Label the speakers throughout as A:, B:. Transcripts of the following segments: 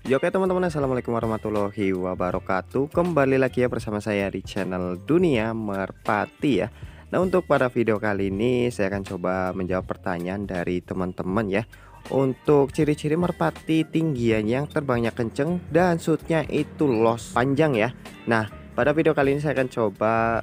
A: Ya oke teman-teman, assalamualaikum warahmatullahi wabarakatuh. Kembali lagi ya bersama saya di channel Dunia Merpati ya. Nah, untuk pada video kali ini saya akan coba menjawab pertanyaan dari teman-teman ya, untuk ciri-ciri merpati tinggian yang terbangnya kenceng dan shootnya itu los panjang ya. Nah, pada video kali ini saya akan coba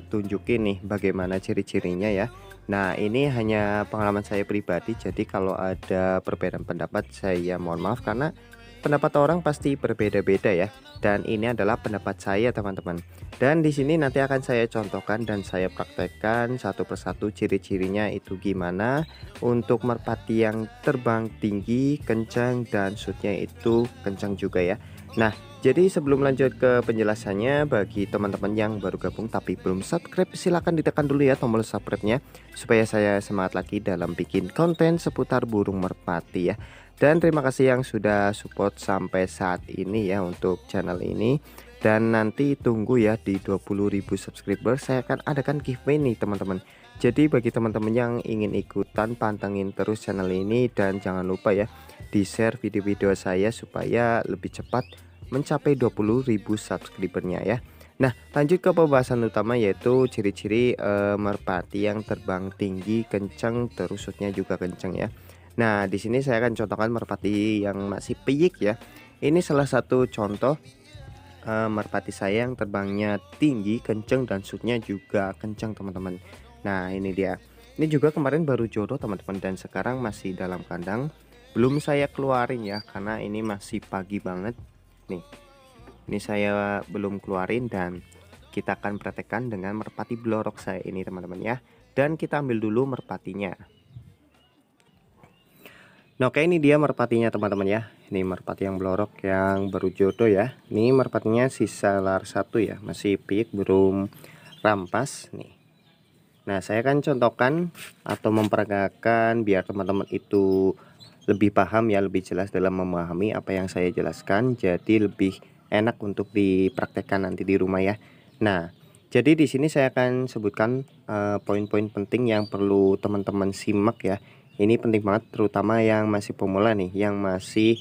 A: tunjukin nih bagaimana ciri-cirinya ya. Nah, ini hanya pengalaman saya pribadi, jadi kalau ada perbedaan pendapat saya mohon maaf, karena pendapat orang pasti berbeda-beda ya. Dan ini adalah pendapat saya teman-teman. Dan di sini nanti akan saya contohkan dan saya praktekkan satu persatu ciri-cirinya itu gimana untuk merpati yang terbang tinggi, kencang, dan shootnya itu kencang juga ya. Nah, jadi sebelum lanjut ke penjelasannya, bagi teman-teman yang baru gabung tapi belum subscribe, silahkan ditekan dulu ya tombol subscribe-nya, supaya saya semangat lagi dalam bikin konten seputar burung merpati ya. Dan terima kasih yang sudah support sampai saat ini ya untuk channel ini. Dan nanti tunggu ya, di 20.000 subscriber saya akan adakan giveaway nih teman-teman. Jadi bagi teman-teman yang ingin ikutan, pantengin terus channel ini. Dan jangan lupa ya, di share video-video saya supaya lebih cepat mencapai 20.000 subscribernya ya. Nah, lanjut ke pembahasan utama, yaitu ciri-ciri merpati yang terbang tinggi, kencang, terus shootnya juga kencang ya. Nah, di sini saya akan contohkan merpati yang masih piyik ya. Ini salah satu contoh merpati saya yang terbangnya tinggi, kenceng, dan shootnya juga kenceng teman-teman. Nah, ini dia. Ini juga kemarin baru jodoh teman-teman, dan sekarang masih dalam kandang. Belum saya keluarin ya, karena ini masih pagi banget. Nih, ini saya belum keluarin, dan kita akan praktekkan dengan merpati blorok saya ini teman-teman ya. Dan kita ambil dulu merpatinya. Nah, oke, ini dia merpatinya teman-teman ya. Ini merpati yang blorok yang baru jodoh ya. Ini merpatinya sisa lar satu ya, masih piyik, belum rampas nih. Nah, saya akan contohkan atau memperagakan biar teman-teman itu lebih paham ya, lebih jelas dalam memahami apa yang saya jelaskan. Jadi lebih enak untuk dipraktekkan nanti di rumah ya. Nah, jadi di sini saya akan sebutkan poin-poin penting yang perlu teman-teman simak ya. Ini penting banget, terutama yang masih pemula nih, yang masih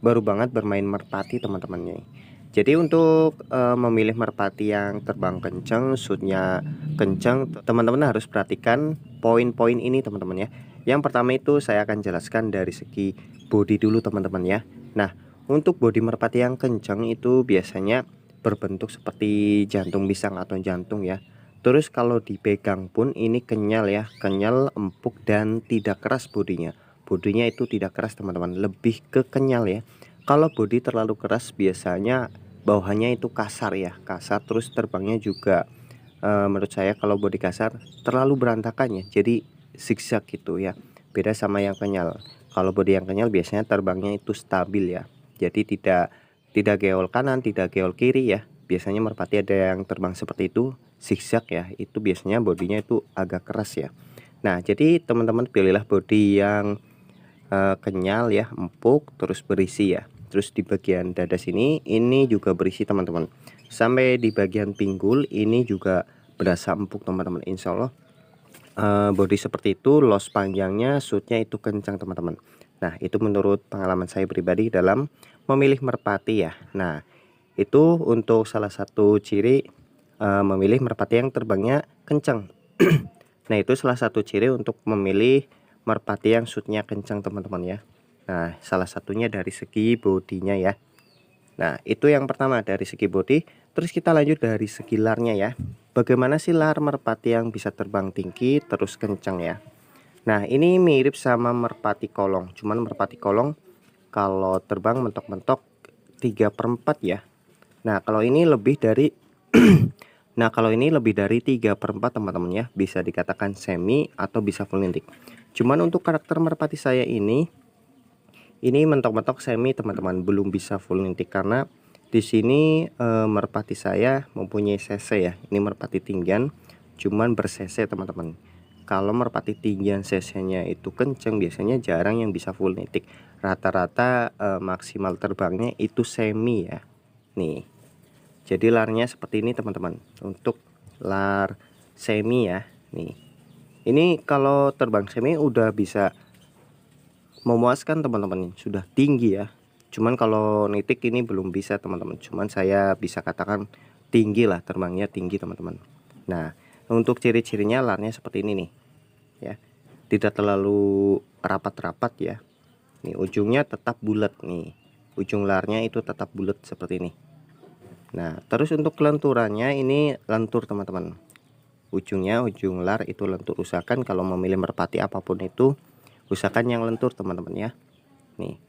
A: baru banget bermain merpati teman-temannya. Jadi untuk memilih merpati yang terbang kencang, shootnya kencang, teman-teman harus perhatikan poin-poin ini teman-teman ya. Yang pertama itu saya akan jelaskan dari segi body dulu teman-teman ya. Nah, untuk body merpati yang kencang itu biasanya berbentuk seperti jantung pisang atau jantung ya. Terus kalau dipegang pun ini kenyal ya, kenyal, empuk, dan tidak keras bodinya. Bodinya itu tidak keras teman-teman, lebih ke kenyal ya. Kalau bodi terlalu keras biasanya bawahannya itu kasar ya, kasar, terus terbangnya juga menurut saya kalau bodi kasar terlalu berantakan ya, jadi zigzag gitu ya. Beda sama yang kenyal. Kalau bodi yang kenyal biasanya terbangnya itu stabil ya, jadi tidak geol kanan, tidak geol kiri ya. Biasanya merpati ada yang terbang seperti itu, zigzag ya, itu biasanya bodinya itu agak keras ya. Nah, jadi teman-teman pilihlah bodi yang kenyal ya, empuk, terus berisi ya. Terus di bagian dada sini ini juga berisi teman-teman. Sampai di bagian pinggul ini juga berasa empuk teman-teman. Insya Allah body seperti itu, los panjangnya, shootnya itu kencang teman-teman. Nah, itu menurut pengalaman saya pribadi dalam memilih merpati ya. Nah, itu untuk salah satu ciri memilih merpati yang terbangnya kencang. Nah, itu salah satu ciri untuk memilih merpati yang shootnya kencang teman-teman ya. Nah, salah satunya dari segi bodinya ya. Nah, itu yang pertama dari segi body. Terus kita lanjut dari segi larnya ya. Bagaimana sih lar merpati yang bisa terbang tinggi terus kencang ya. Nah, ini mirip sama merpati kolong. Cuman merpati kolong kalau terbang mentok-mentok 3/4 ya. Nah, kalau ini lebih dari Nah, kalau ini lebih dari 3/4 teman-teman ya. Bisa dikatakan semi atau bisa full nintik. Cuman untuk karakter merpati saya ini mentok-mentok semi teman-teman, belum bisa full nintik karena di sini merpati saya mempunyai cc ya. Ini merpati tinggian cuman ber-cc teman-teman. Kalau merpati tinggian cc-nya itu kenceng biasanya jarang yang bisa full nintik. Rata-rata maksimal terbangnya itu semi ya. Nih. Jadi larnya seperti ini teman-teman. Untuk lar semi ya. Nih. Ini kalau terbang semi udah bisa memuaskan teman-teman, sudah tinggi ya. Cuman kalau nitik ini belum bisa teman-teman, cuman saya bisa katakan tinggi lah, terbangnya tinggi teman-teman. Nah, untuk ciri-cirinya larnya seperti ini nih ya, tidak terlalu rapat-rapat ya. Nih ujungnya tetap bulat nih, ujung larnya itu tetap bulat seperti ini. Nah terus untuk lenturannya ini lentur teman-teman, ujung lar itu lentur. Usahakan kalau memilih merpati apapun itu usahakan yang lentur teman-teman ya. Nih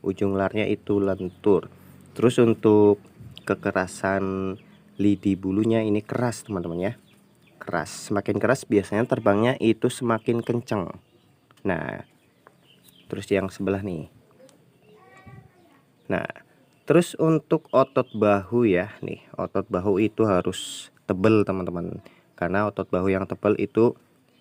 A: ujung larnya itu lentur. Terus untuk kekerasan lidi bulunya ini keras teman-teman ya, keras. Semakin keras biasanya terbangnya itu semakin kencang. Nah terus yang sebelah nih. Nah terus untuk otot bahu ya, nih otot bahu itu harus tebal teman-teman, karena otot bahu yang tebal itu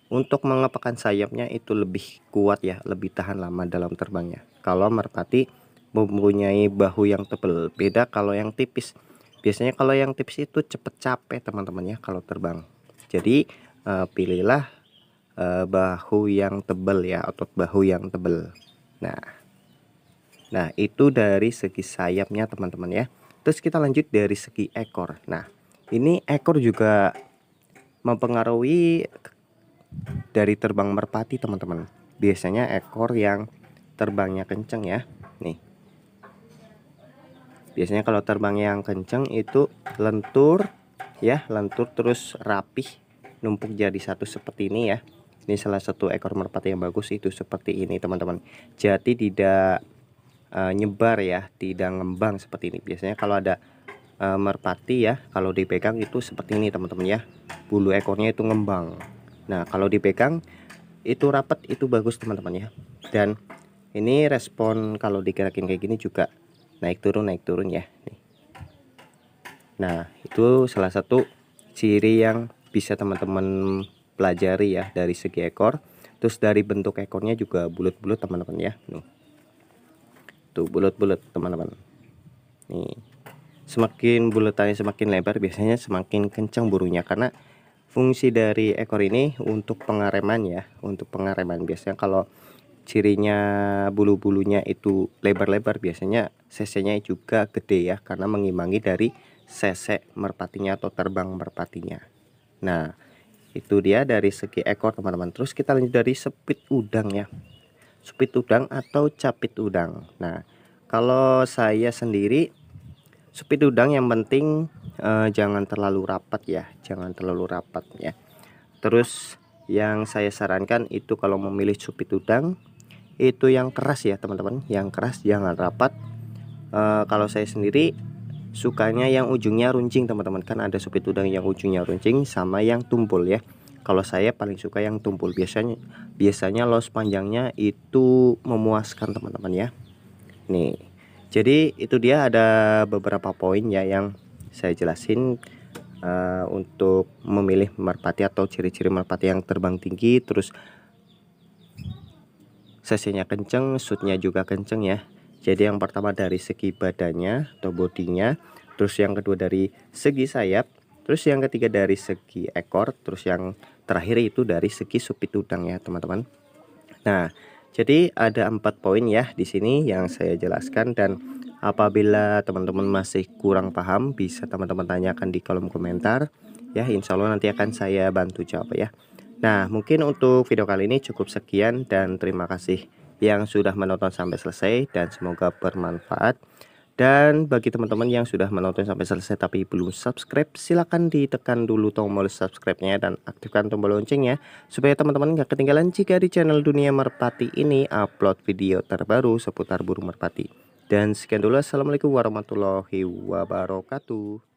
A: untuk mengepakkan sayapnya itu lebih kuat ya, lebih tahan lama dalam terbangnya. Kalau merpati mempunyai bahu yang tebal, beda kalau yang tipis. Biasanya kalau yang tipis itu cepet capek teman-teman ya kalau terbang. Jadi pilihlah bahu yang tebal ya, otot bahu yang tebal. Nah itu dari segi sayapnya teman-teman ya. Terus kita lanjut dari segi ekor. Nah ini ekor juga mempengaruhi dari terbang merpati teman-teman. Biasanya ekor yang terbangnya kenceng ya, nih biasanya kalau terbang yang kenceng itu lentur ya, lentur terus rapih, numpuk jadi satu seperti ini ya. Ini salah satu ekor merpati yang bagus itu seperti ini teman-teman. Jadi tidak nyebar ya, tidak ngembang seperti ini. Biasanya kalau ada merpati ya, kalau dipegang itu seperti ini teman-teman ya, bulu ekornya itu ngembang. Nah kalau dipegang itu rapat, itu bagus teman-teman ya. Dan ini respon kalau digerakin kayak gini juga naik turun ya. Nah itu salah satu ciri yang bisa teman-teman pelajari ya dari segi ekor. Terus dari bentuk ekornya juga bulat-bulat teman-teman ya. Nih tuh bulat-bulat teman-teman. Nih semakin bulatannya semakin lebar biasanya semakin kencang burunya, karena fungsi dari ekor ini untuk pengareman ya, untuk pengareman. Biasanya kalau cirinya bulu-bulunya itu lebar-lebar biasanya cc-nya juga gede ya, karena mengimbangi dari cc merpatinya atau terbang merpatinya. Nah itu dia dari segi ekor teman-teman. Terus kita lanjut dari speed udang ya, speed udang atau capit udang. Nah kalau saya sendiri speed udang yang penting jangan terlalu rapat ya, jangan terlalu rapat ya. Terus yang saya sarankan itu kalau memilih speed udang itu yang keras ya teman-teman, yang keras, jangan rapat. Kalau saya sendiri sukanya yang ujungnya runcing teman-teman, kan ada speed udang yang ujungnya runcing sama yang tumpul ya. Kalau saya paling suka yang tumpul, biasanya los panjangnya itu memuaskan teman-teman ya. Nih jadi itu dia, ada beberapa poin ya yang saya jelasin untuk memilih merpati atau ciri-ciri merpati yang terbang tinggi, terus cc-nya kenceng, shootnya juga kenceng ya. Jadi yang pertama dari segi badannya atau bodinya, terus yang kedua dari segi sayap, terus yang ketiga dari segi ekor, terus yang terakhir itu dari segi supit udang ya teman-teman. Nah jadi ada 4 poin ya di sini yang saya jelaskan, dan apabila teman-teman masih kurang paham bisa teman-teman tanyakan di kolom komentar ya, insya Allah nanti akan saya bantu jawab ya. Nah mungkin untuk video kali ini cukup sekian, dan terima kasih yang sudah menonton sampai selesai dan semoga bermanfaat. Dan bagi teman-teman yang sudah menonton sampai selesai tapi belum subscribe, silahkan ditekan dulu tombol subscribe-nya dan aktifkan tombol loncengnya supaya teman-teman gak ketinggalan jika di channel Dunia Merpati ini upload video terbaru seputar burung merpati. Dan sekian dulu, assalamualaikum warahmatullahi wabarakatuh.